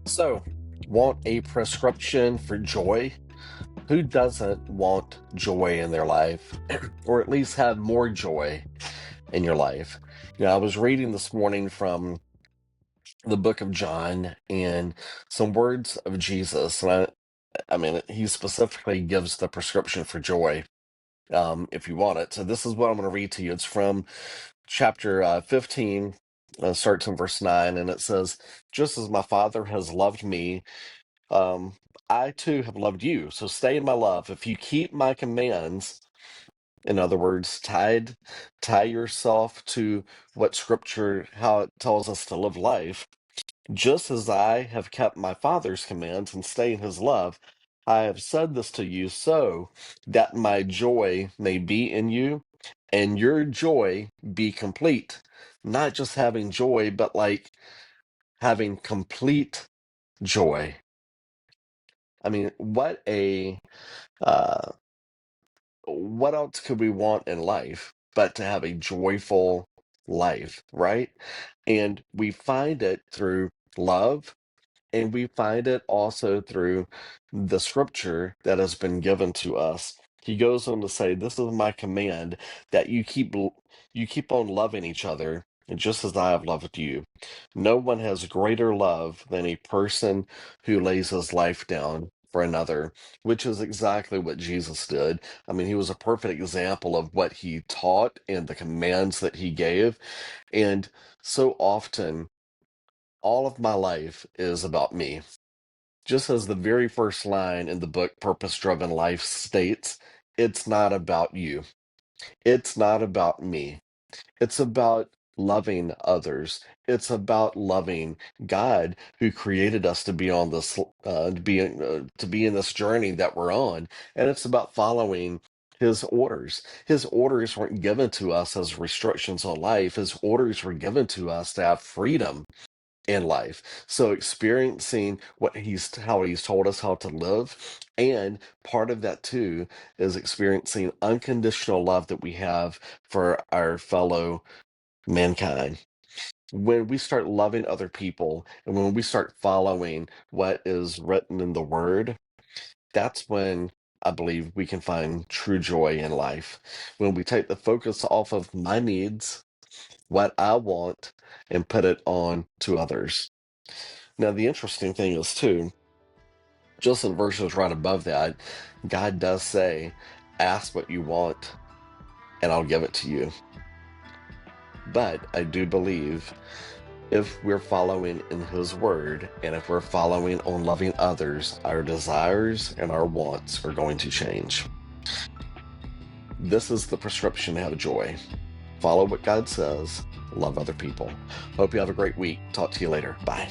So, want a prescription for joy? Who doesn't want joy in their life, or at least have more joy in your life? I was reading this morning from the book of John and some words of Jesus, and I mean, he specifically gives the prescription for joy, if you want it. So, this is what I'm going to read to you. It's from chapter 15. Starts in verse 9, and it says, "Just as my Father has loved me, um, I too have loved you. So stay in my love. If you keep my commands, in other words, tie yourself to what scripture, how it tells us to live life, just as I have kept my Father's commands and stay in his love. I have said this to you so that my joy may be in you and your joy be complete. Not just having joy, but like having complete joy." I mean, uh, what else could we want in life but to have a joyful life, right? And we find it through love, and we find it also through the scripture that has been given to us. He goes on to say, "This is my command, that you keep on loving each other, just as I have loved you. No one has greater love than a person who lays his life down for another," which is exactly what Jesus did. I mean, he was a perfect example of what he taught and the commands that he gave. And so often, all of my life is about me. Just as the very first line in the book Purpose Driven Life states, it's not about you. It's not about me. It's about loving others. It's about loving God, who created us to be on this, to be in this journey that we're on, and it's about following His orders. His orders weren't given to us as restrictions on life. His orders were given to us to have freedom in life. So experiencing how he's told us how to live, and part of that too is experiencing unconditional love that we have for our fellow mankind. When we start loving other people and when we start following what is written in the word, that's when I believe we can find true joy in life. When we take the focus off of my needs, what I want, and put it on to others. Now, the interesting thing is, too, just in verses right above that, God does say, "Ask what you want, and I'll give it to you." But I do believe if we're following in His word and if we're following on loving others, our desires and our wants are going to change. This is the prescription to have joy. Follow what God says, love other people. Hope you have a great week. Talk to you later. Bye.